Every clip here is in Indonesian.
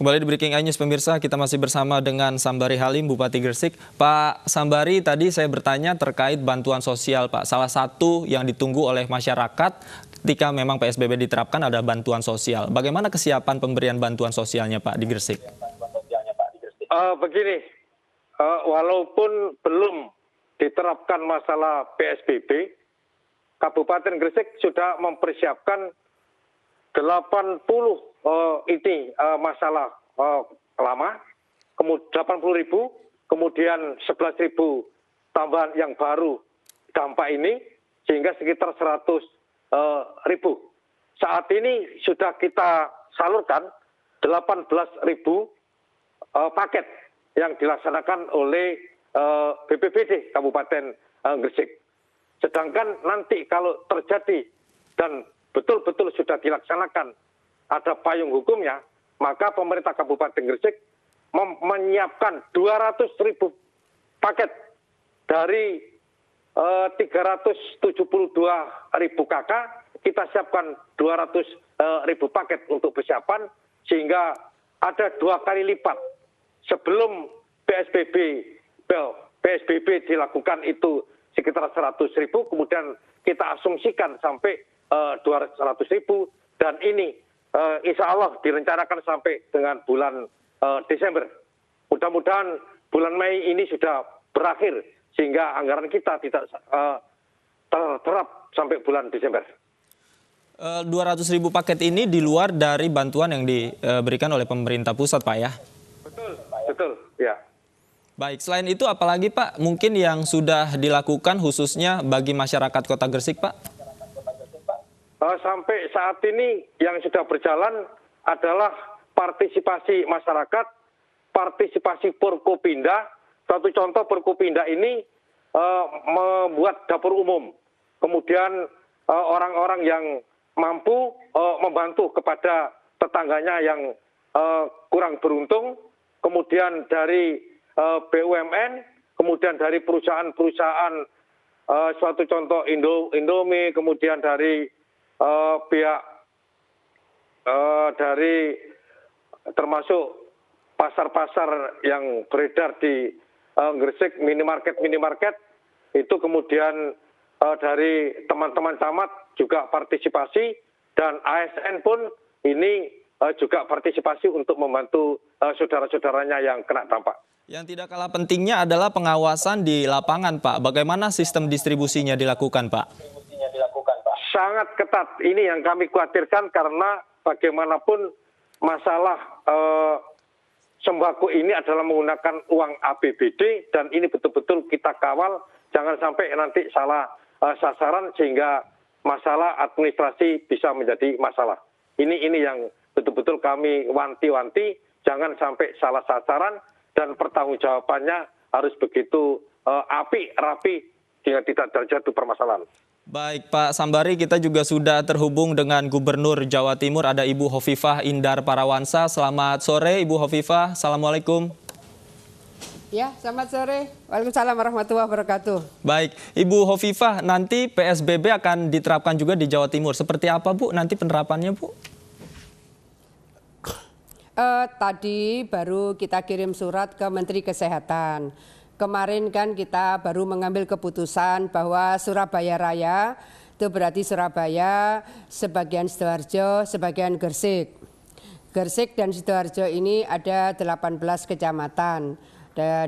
Kembali di Breaking News pemirsa, kita masih bersama dengan Sambari Halim, Bupati Gresik. Pak Sambari, tadi saya bertanya terkait bantuan sosial, Pak. Salah satu yang ditunggu oleh masyarakat ketika memang PSBB diterapkan ada bantuan sosial. Bagaimana kesiapan pemberian bantuan sosialnya, Pak, di Gresik? Begini, walaupun belum diterapkan masalah PSBB, Kabupaten Gresik sudah mempersiapkan 80 masalah lama, kemudian 80.000, kemudian 11.000 tambahan yang baru dampak ini, sehingga sekitar 100.000. Saat ini sudah kita salurkan 18.000 paket yang dilaksanakan oleh BPBD Kabupaten Gresik. Sedangkan nanti kalau terjadi dan betul-betul sudah dilaksanakan ada payung hukumnya, maka pemerintah Kabupaten Gresik menyiapkan 200.000 paket dari 372.000 KK, kita siapkan 200.000 paket untuk persiapan, sehingga ada 2 kali lipat. Sebelum PSBB dilakukan itu sekitar 100.000, kemudian kita asumsikan sampai 200.000, dan ini insya Allah direncanakan sampai dengan bulan Desember. Mudah-mudahan bulan Mei ini sudah berakhir sehingga anggaran kita tidak terserap sampai bulan Desember. 200.000 paket ini di luar dari bantuan yang diberikan oleh pemerintah pusat, Pak, ya? Betul, ya. Baik, selain itu apalagi, Pak, mungkin yang sudah dilakukan khususnya bagi masyarakat Kota Gresik, Pak? Sampai saat ini yang sudah berjalan adalah partisipasi masyarakat, partisipasi Forkopimda. Satu contoh, Forkopimda ini membuat dapur umum. Kemudian orang-orang yang mampu membantu kepada tetangganya yang kurang beruntung. Kemudian dari BUMN, kemudian dari perusahaan-perusahaan, suatu contoh Indomie, kemudian dari pihak dari termasuk pasar-pasar yang beredar di Gresik, minimarket, itu kemudian dari teman-teman camat juga partisipasi, dan ASN pun ini juga partisipasi untuk membantu saudara-saudaranya yang kena dampak. Yang tidak kalah pentingnya adalah pengawasan di lapangan, Pak. Bagaimana sistem distribusinya dilakukan, Pak? Sangat ketat. Ini yang kami khawatirkan, karena bagaimanapun masalah sembako ini adalah menggunakan uang APBD, dan ini betul-betul kita kawal, jangan sampai nanti salah sasaran sehingga masalah administrasi bisa menjadi masalah. Ini yang betul-betul kami wanti-wanti, jangan sampai salah sasaran, dan pertanggungjawabannya harus begitu rapi sehingga tidak terjadi permasalahan. Baik, Pak Sambari, kita juga sudah terhubung dengan Gubernur Jawa Timur, ada Ibu Hovifah Indar Parawansa. Selamat sore, Ibu Hovifah. Assalamualaikum. Ya, selamat sore. Waalaikumsalam warahmatullahi wabarakatuh. Baik, Ibu Hovifah, nanti PSBB akan diterapkan juga di Jawa Timur. Seperti apa, Bu, nanti penerapannya, Bu? Tadi baru kita kirim surat ke Menteri Kesehatan. Kemarin kan kita baru mengambil keputusan bahwa Surabaya Raya, itu berarti Surabaya, sebagian Sidoarjo, sebagian Gresik. Gresik dan Sidoarjo ini ada 18 kecamatan.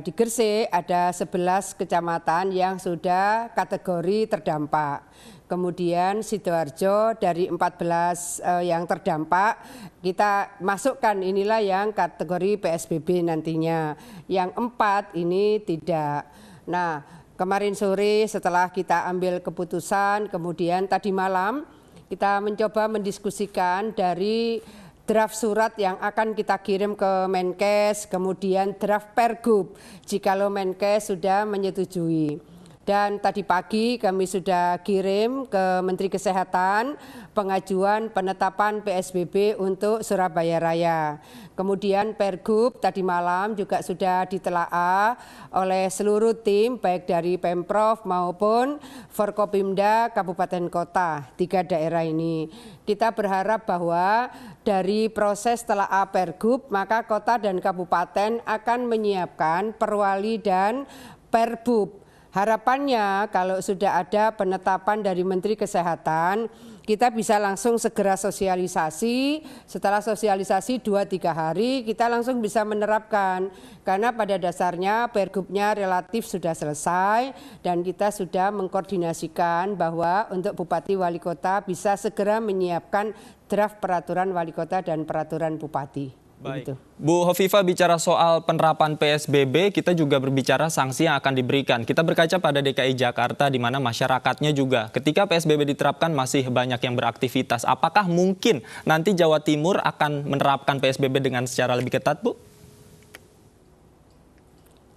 Di Gresik ada 11 kecamatan yang sudah kategori terdampak. Kemudian Sidoarjo dari 14 yang terdampak, kita masukkan inilah yang kategori PSBB nantinya. Yang 4 ini tidak. Nah, kemarin sore setelah kita ambil keputusan, kemudian tadi malam kita mencoba mendiskusikan dari draft surat yang akan kita kirim ke Menkes, kemudian draft Pergub jikalau Menkes sudah menyetujui. Dan tadi pagi kami sudah kirim ke Menteri Kesehatan pengajuan penetapan PSBB untuk Surabaya Raya. Kemudian Pergub tadi malam juga sudah ditelaah oleh seluruh tim baik dari Pemprov maupun Forkopimda Kabupaten Kota 3 daerah ini. Kita berharap bahwa dari proses telaah Pergub maka kota dan kabupaten akan menyiapkan perwali dan Perbub. Harapannya kalau sudah ada penetapan dari Menteri Kesehatan, kita bisa langsung segera sosialisasi. Setelah sosialisasi 2-3 hari kita langsung bisa menerapkan. Karena pada dasarnya Pergubnya relatif sudah selesai dan kita sudah mengkoordinasikan bahwa untuk Bupati Wali Kota bisa segera menyiapkan draft peraturan Wali Kota dan peraturan Bupati. Baik. Bu Hovifah, bicara soal penerapan PSBB, kita juga berbicara sanksi yang akan diberikan. Kita berkaca pada DKI Jakarta di mana masyarakatnya juga ketika PSBB diterapkan masih banyak yang beraktivitas. Apakah mungkin nanti Jawa Timur akan menerapkan PSBB dengan secara lebih ketat, Bu?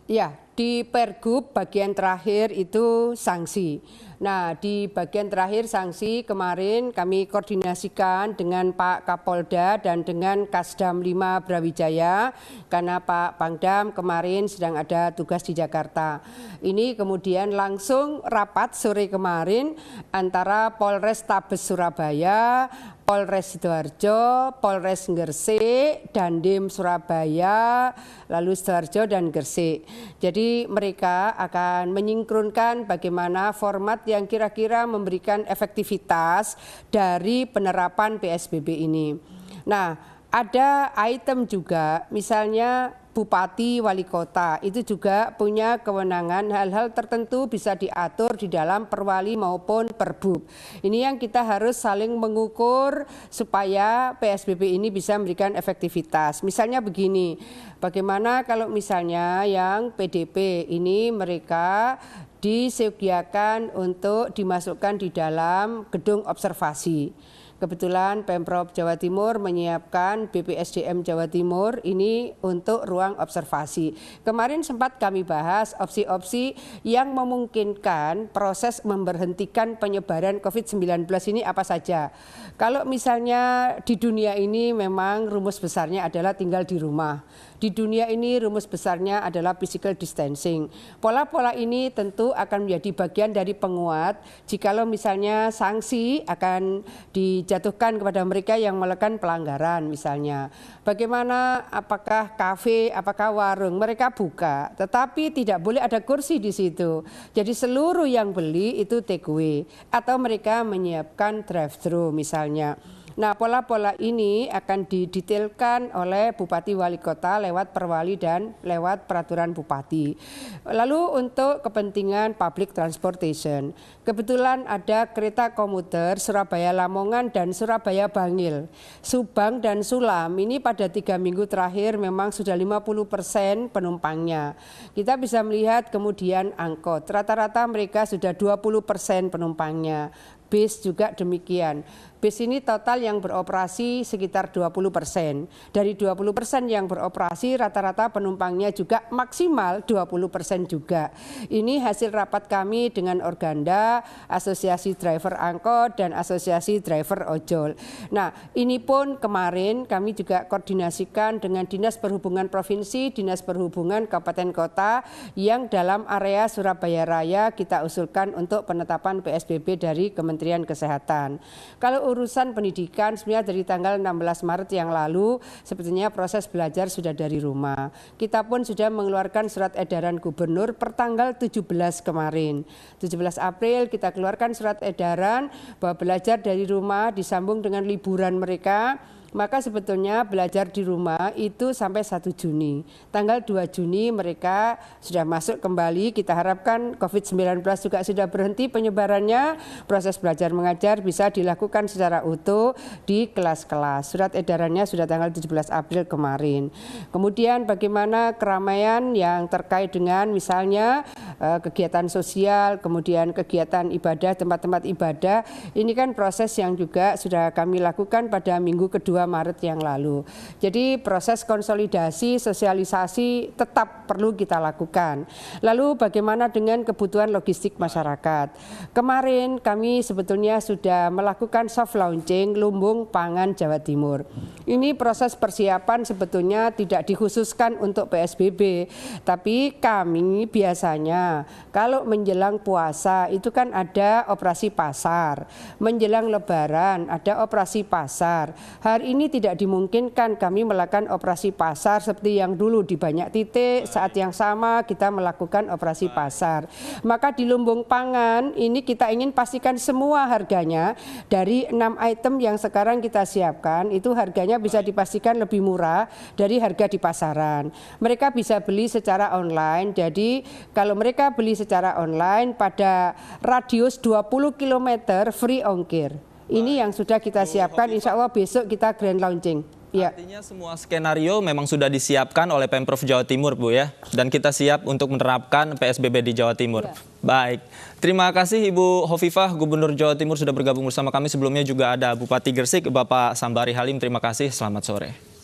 Ya, di Pergub bagian terakhir itu sanksi. Nah, di bagian terakhir sanksi kemarin kami koordinasikan dengan Pak Kapolda dan dengan Kasdam 5 Brawijaya karena Pak Pangdam kemarin sedang ada tugas di Jakarta. Ini kemudian langsung rapat sore kemarin antara Polres Tabes Surabaya, Polres Sidoarjo, Polres Gresik, Dandim Surabaya, lalu Sidoarjo dan Gresik. Jadi mereka akan menyingkronkan bagaimana format yang kira-kira memberikan efektivitas dari penerapan PSBB ini. Nah, ada item juga misalnya Bupati Wali Kota itu juga punya kewenangan hal-hal tertentu bisa diatur di dalam perwali maupun perbub. Ini yang kita harus saling mengukur supaya PSBB ini bisa memberikan efektivitas. Misalnya begini, bagaimana kalau misalnya yang PDP ini mereka disediakan untuk dimasukkan di dalam gedung observasi. Kebetulan Pemprov Jawa Timur menyiapkan BPSDM Jawa Timur ini untuk ruang observasi. Kemarin sempat kami bahas opsi-opsi yang memungkinkan proses memberhentikan penyebaran COVID-19 ini apa saja. Kalau misalnya di dunia ini memang rumus besarnya adalah tinggal di rumah. Di dunia ini rumus besarnya adalah physical distancing. Pola-pola ini tentu akan menjadi bagian dari penguat jikalau misalnya sanksi akan dijatuhkan kepada mereka yang melakukan pelanggaran misalnya. Bagaimana apakah kafe, apakah warung mereka buka, tetapi tidak boleh ada kursi di situ. Jadi seluruh yang beli itu take away atau mereka menyiapkan drive-thru misalnya. Nah, pola-pola ini akan didetailkan oleh Bupati Wali Kota lewat perwali dan lewat peraturan Bupati. Lalu untuk kepentingan public transportation, kebetulan ada kereta komuter Surabaya Lamongan dan Surabaya Bangil. Subang dan Sulam ini pada 3 minggu terakhir memang sudah 50% penumpangnya. Kita bisa melihat kemudian angkot, rata-rata mereka sudah 20% penumpangnya. Bis juga demikian. Bis ini total yang beroperasi sekitar 20%. Dari 20% yang beroperasi rata-rata penumpangnya juga maksimal 20% juga. Ini hasil rapat kami dengan Organda, Asosiasi Driver Angkot dan Asosiasi Driver Ojol. Nah, ini pun kemarin kami juga koordinasikan dengan Dinas Perhubungan Provinsi, Dinas Perhubungan Kabupaten Kota yang dalam area Surabaya Raya kita usulkan untuk penetapan PSBB dari Kementerian Kesehatan. Kalau urusan pendidikan sebenarnya dari tanggal 16 Maret yang lalu sebetulnya proses belajar sudah dari rumah. Kita pun sudah mengeluarkan surat edaran gubernur per tanggal 17 kemarin. 17 April kita keluarkan surat edaran bahwa belajar dari rumah disambung dengan liburan mereka. Maka sebetulnya belajar di rumah itu sampai 1 Juni. Tanggal 2 Juni mereka sudah masuk kembali. Kita harapkan COVID-19 juga sudah berhenti penyebarannya. Proses belajar mengajar bisa dilakukan secara utuh di kelas-kelas. Surat edarannya sudah tanggal 17 April kemarin. Kemudian bagaimana keramaian yang terkait dengan misalnya kegiatan sosial, kemudian kegiatan ibadah, tempat-tempat ibadah. Ini kan proses yang juga sudah kami lakukan pada minggu kedua Maret yang lalu. Jadi proses konsolidasi, sosialisasi tetap perlu kita lakukan. Lalu bagaimana dengan kebutuhan logistik masyarakat? Kemarin kami sebetulnya sudah melakukan soft launching lumbung pangan Jawa Timur. Ini proses persiapan sebetulnya tidak dikhususkan untuk PSBB, tapi kami biasanya kalau menjelang puasa itu kan ada operasi pasar, menjelang lebaran ada operasi pasar. Hari ini tidak dimungkinkan kami melakukan operasi pasar seperti yang dulu di banyak titik, saat yang sama kita melakukan operasi pasar. Maka di lumbung pangan ini kita ingin pastikan semua harganya dari 6 item yang sekarang kita siapkan itu harganya bisa dipastikan lebih murah dari harga di pasaran. Mereka bisa beli secara online, jadi kalau mereka beli secara online pada radius 20 km free ongkir. Ini yang sudah kita siapkan, insya Allah besok kita grand launching. Ya. Artinya semua skenario memang sudah disiapkan oleh Pemprov Jawa Timur, Bu ya. Dan kita siap untuk menerapkan PSBB di Jawa Timur. Ya. Baik. Terima kasih Ibu Hovifah, Gubernur Jawa Timur sudah bergabung bersama kami. Sebelumnya juga ada Bupati Gresik, Bapak Sambari Halim. Terima kasih. Selamat sore.